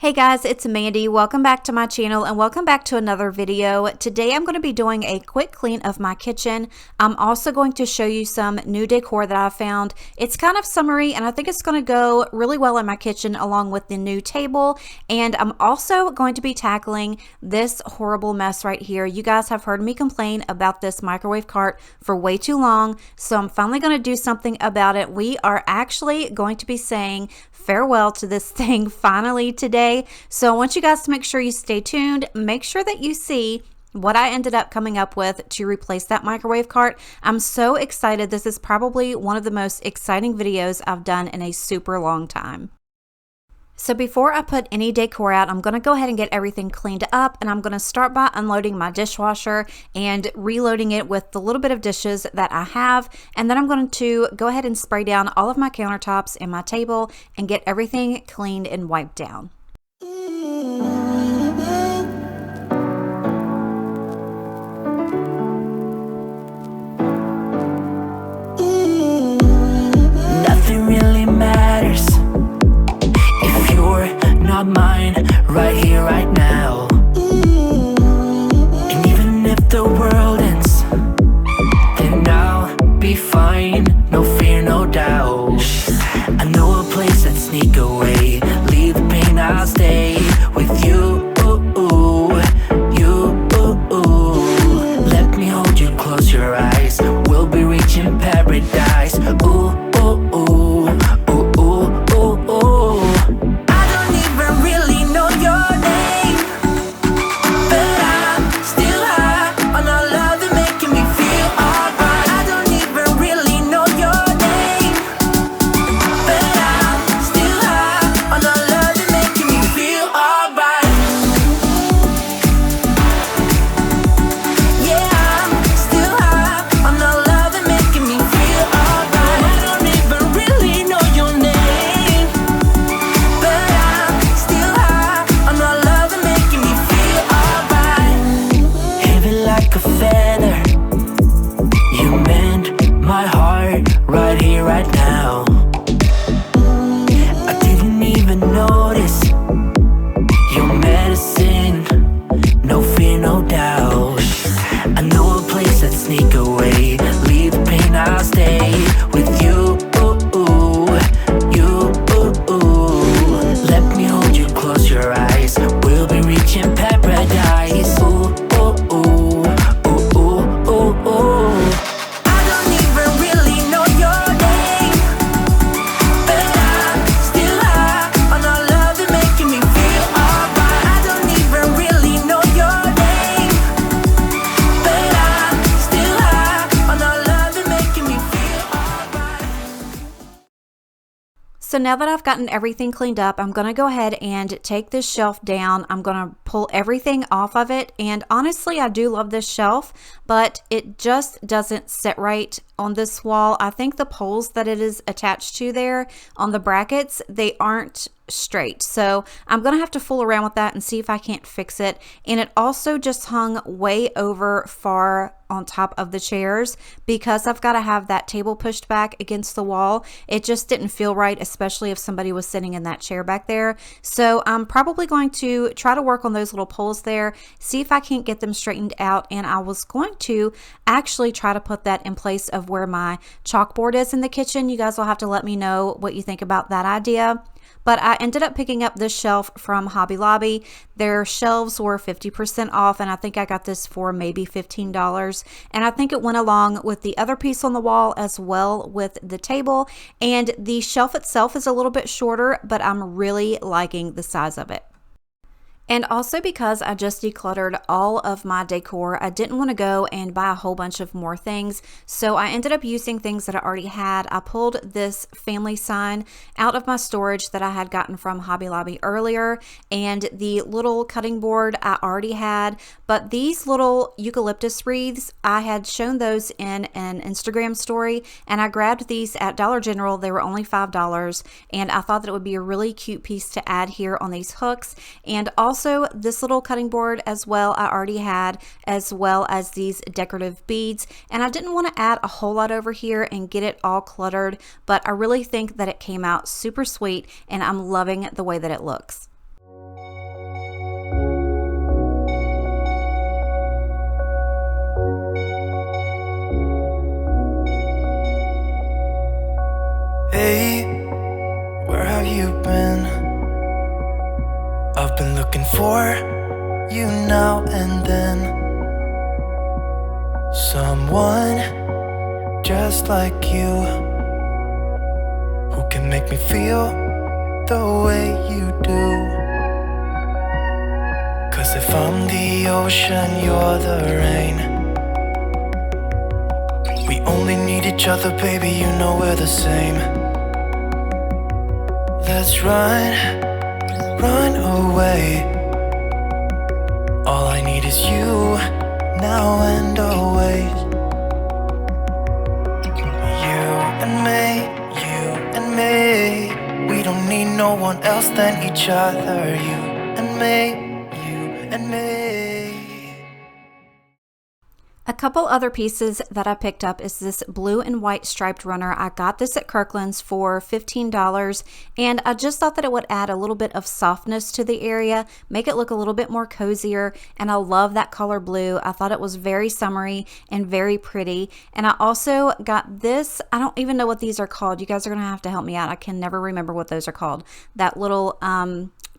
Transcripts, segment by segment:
Hey guys, it's Mandy. Welcome back to my channel and welcome back to another video. Today I'm going to be doing a quick clean of my kitchen. I'm also going to show you some new decor that I found. It's kind of summery and I think it's going to go really well in my kitchen along with the new table. And I'm also going to be tackling this horrible mess right here. You guys have heard me complain about this microwave cart for way too long, so I'm finally going to do something about it. We are actually going to be saying farewell to this thing finally today. So I want you guys to make sure you stay tuned. Make sure that you see what I ended up coming up with to replace that microwave cart. I'm so excited. This is probably one of the most exciting videos I've done in a super long time. So before I put any decor out, I'm going to go ahead and get everything cleaned up, and I'm going to start by unloading my dishwasher and reloading it with the little bit of dishes that I have, and then I'm going to go ahead and spray down all of my countertops and my table and get everything cleaned and wiped down. Nothing really matters if you're not mine, right here, right now. And even if the world ends, then I'll be fine. No fear, no doubt. I know a place that sneak away. Leave the pain, I'll stay with you. Let me hold you, close your eyes. We'll be reaching paradise. Ooh, ooh, ooh, ooh, ooh, ooh, ooh. I don't even really know your name, but I'm still high on all love and making me feel alright. I don't even really know your name, but I'm still high on all love and making me feel alright. Yeah, I'm still high on all love and making me feel alright. I don't even really know your name, but I'm still high on all love and making me feel alright. Heavy like a feather, you mend my heart right here, right now. I didn't even notice your medicine. No fear, no doubt. I know a place that sneak away. Leave the pain, I'll stay with you. Let me hold you, close your eyes. We'll be reaching paradise. Ooh, ooh, ooh, ooh, ooh, ooh, ooh. I don't even really know your name, but I'm still high on all love and making me feel alright. I don't even really know your name, but I'm still high on all love and making me feel alright. So now that I've gotten everything cleaned up, I'm going to go ahead and take this shelf down. I'm going to pull everything off of it. And honestly, I do love this shelf, but it just doesn't sit right on this wall. I think the poles that it is attached to there on the brackets, they aren't straight. So I'm going to have to fool around with that and see if I can't fix it. And it also just hung way over far on top of the chairs because I've got to have that table pushed back against the wall. It just didn't feel right, especially if somebody was sitting in that chair back there. So I'm probably going to try to work on those little poles there, see if I can't get them straightened out. And I was going to actually try to put that in place of where my chalkboard is in the kitchen. You guys will have to let me know what you think about that idea. But I ended up picking up this shelf from Hobby Lobby. Their shelves were 50% off, and I think I got this for maybe $15. And I think it went along with the other piece on the wall as well with the table. And the shelf itself is a little bit shorter, but I'm really liking the size of it. And also because I just decluttered all of my decor, I didn't want to go and buy a whole bunch of more things. So I ended up using things that I already had. I pulled this family sign out of my storage that I had gotten from Hobby Lobby earlier. And the little cutting board I already had. But these little eucalyptus wreaths, I had shown those in an Instagram story. And I grabbed these at Dollar General. They were only $5. And I thought that it would be a really cute piece to add here on these hooks. And also this little cutting board as well I already had, as well as these decorative beads. And I didn't want to add a whole lot over here and get it all cluttered, but I really think that it came out super sweet and I'm loving the way that it looks. Hey, where have you been? I've been looking for you now and then. Someone just like you, who can make me feel the way you do. 'Cause if I'm the ocean, you're the rain. We only need each other, baby, you know we're the same. Let's run away. All I need is you, now and always. You and me, you and me. We don't need no one else than each other. You and me, you and me. A couple other pieces that I picked up is this blue and white striped runner. I got this at Kirkland's for $15, and I just thought that it would add a little bit of softness to the area, make it look a little bit more cozier, and I love that color blue. I thought it was very summery and very pretty. And I also got this, I don't even know what these are called. You guys are gonna have to help me out. I can never remember what those are called. That little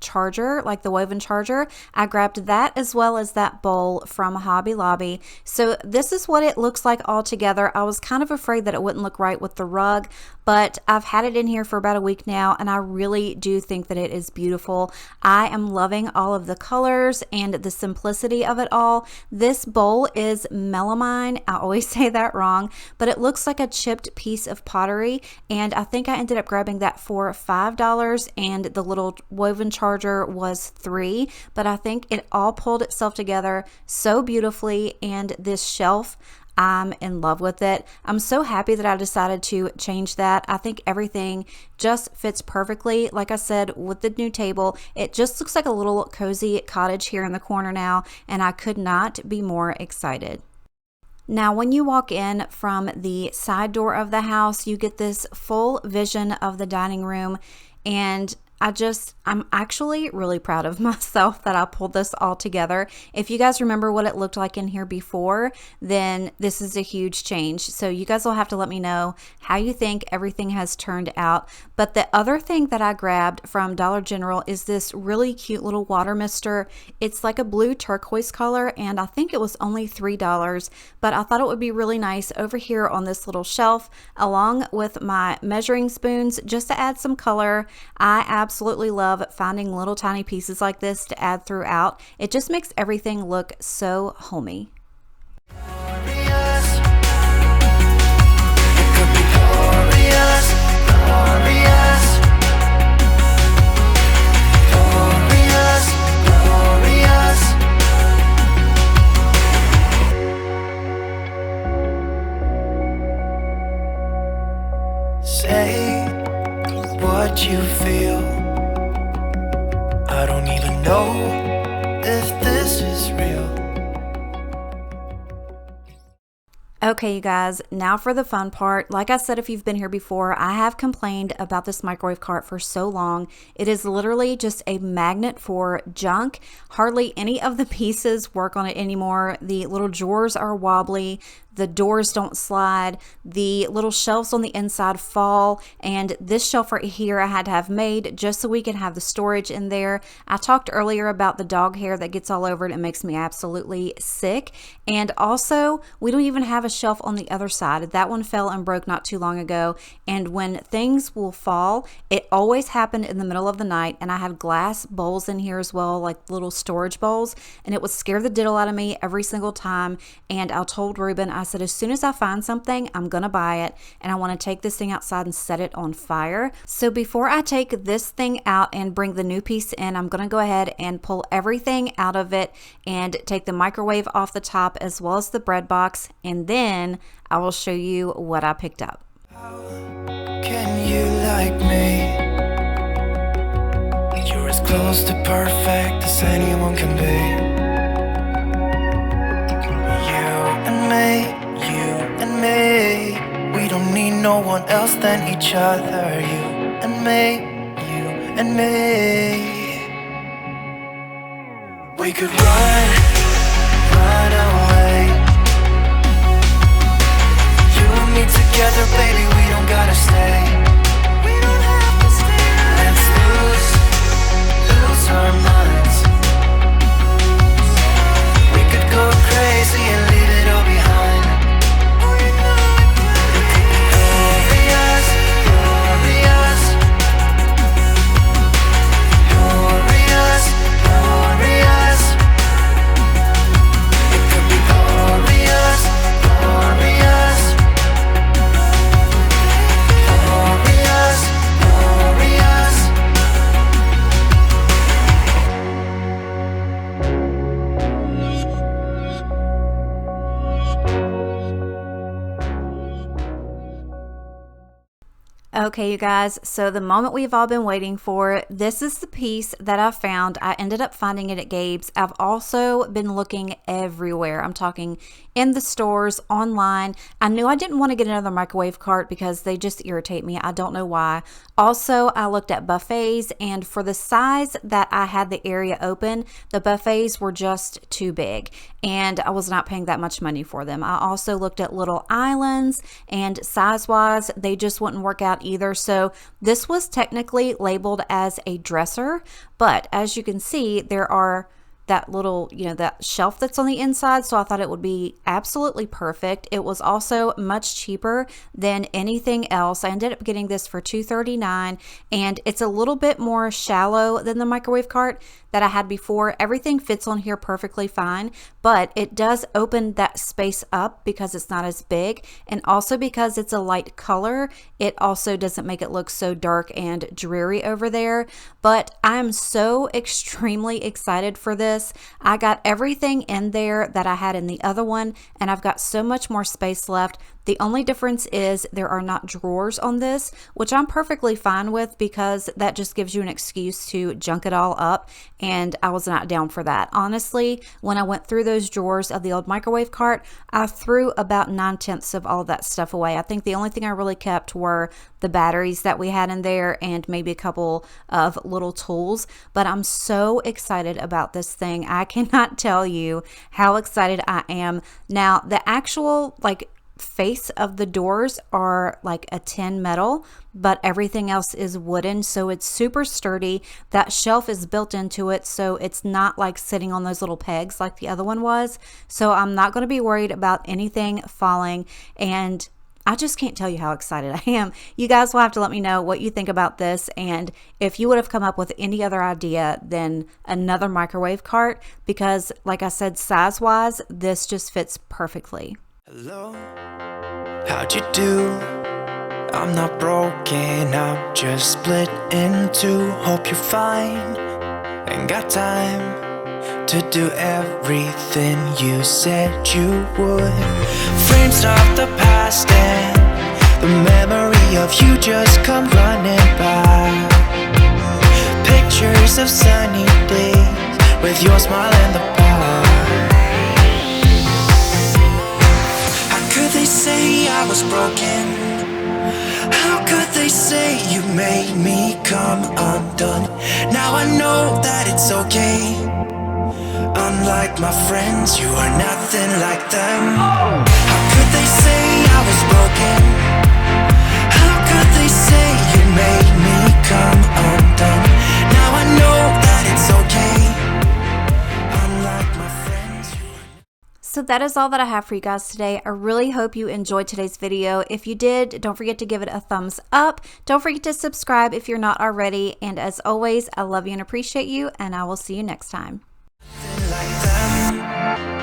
charger, like the woven charger. I grabbed that as well as that bowl from Hobby Lobby. So this is what it looks like all together. I was kind of afraid that it wouldn't look right with the rug, but I've had it in here for about a week now, and I really do think that it is beautiful. I am loving all of the colors and the simplicity of it all. This bowl is melamine. I always say that wrong, but it looks like a chipped piece of pottery, and I think I ended up grabbing that for $5, and the little woven charger was $3, but I think it all pulled itself together so beautifully, and this shelf, I'm in love with it. I'm so happy that I decided to change that. I think everything just fits perfectly. Like I said, with the new table, it just looks like a little cozy cottage here in the corner now, and I could not be more excited. Now, when you walk in from the side door of the house, you get this full vision of the dining room, and I'm actually really proud of myself that I pulled this all together. If you guys remember what it looked like in here before, then this is a huge change. So you guys will have to let me know how you think everything has turned out. But the other thing that I grabbed from Dollar General is this really cute little water mister. It's like a blue turquoise color, and I think it was only $3, but I thought it would be really nice over here on this little shelf, along with my measuring spoons, just to add some color. I absolutely love finding little tiny pieces like this to add throughout. It just makes everything look so homey. Say what you feel. I don't even know if this is real. Okay, you guys, now for the fun part. Like I said, if you've been here before, I have complained about this microwave cart for so long. It is literally just a magnet for junk. Hardly any of the pieces work on it anymore. The little drawers are wobbly. The doors don't slide, the little shelves on the inside fall, and this shelf right here I had to have made just so we can have the storage in there. I talked earlier about the dog hair that gets all over it. It makes me absolutely sick. And also, we don't even have a shelf on the other side. That one fell and broke not too long ago, and when things will fall, it always happened in the middle of the night, and I have glass bowls in here as well, like little storage bowls, and it would scare the diddle out of me every single time. And I told Ruben, I said, as soon as I find something, I'm gonna buy it, and I want to take this thing outside and set it on fire. So before I take this thing out and bring the new piece in, I'm gonna go ahead and pull everything out of it and take the microwave off the top as well as the bread box, and then I will show you what I picked up. Can you like me? You're as close to perfect as anyone can be. We don't need no one else than each other. You and me. We could run away. You and me together, baby, we don't gotta stay. Okay, you guys, so the moment we've all been waiting for, this is the piece that I found. I ended up finding it at Gabe's. I've also been looking everywhere. I'm talking in the stores, online. I knew I didn't want to get another microwave cart because they just irritate me. I don't know why. Also, I looked at buffets, and for the size that I had the area open, the buffets were just too big, and I was not paying that much money for them. I also looked at little islands, and size-wise, they just wouldn't work out either. So this was technically labeled as a dresser, but as you can see, there are that little, that shelf that's on the inside. So I thought it would be absolutely perfect. It was also much cheaper than anything else. I ended up getting this for $2.39, and it's a little bit more shallow than the microwave cart that I had before. Everything fits on here perfectly fine, but it does open that space up because it's not as big, and also because it's a light color, it also doesn't make it look so dark and dreary over there. But I'm so extremely excited for this. I got everything in there that I had in the other one, and I've got so much more space left. The only difference is there are not drawers on this, which I'm perfectly fine with because that just gives you an excuse to junk it all up, and I was not down for that. Honestly, when I went through those drawers of the old microwave cart, I threw about 9/10 of all of that stuff away. I think the only thing I really kept were the batteries that we had in there and maybe a couple of little tools, but I'm so excited about this thing. I cannot tell you how excited I am. Now, the actual face of the doors are like a tin metal, but everything else is wooden, so it's super sturdy. That shelf is built into it, so it's not like sitting on those little pegs like the other one was. So I'm not going to be worried about anything falling, and I just can't tell you how excited I am. You guys will have to let me know what you think about this, and if you would have come up with any other idea than another microwave cart, because like I said, size-wise, this just fits perfectly. Hello, how'd you do? I'm not broken, I'm just split in two. Hope you're fine, ain't got time to do everything you said you would. Frames of the past and the memory of you just come running by. Pictures of sunny days with your smile in the bar. They say I was broken. How could they say you made me come undone? Now I know that it's okay. Unlike my friends, you are nothing like them. How could they say I was broken? How could they say you made me come undone? Now I know that it's okay. Unlike my friends, you are. So that is all that I have for you guys today. I really hope you enjoyed today's video. If you did, don't forget to give it a thumbs up. Don't forget to subscribe if you're not already. And as always, I love you and appreciate you, and I will see you next time. Like them.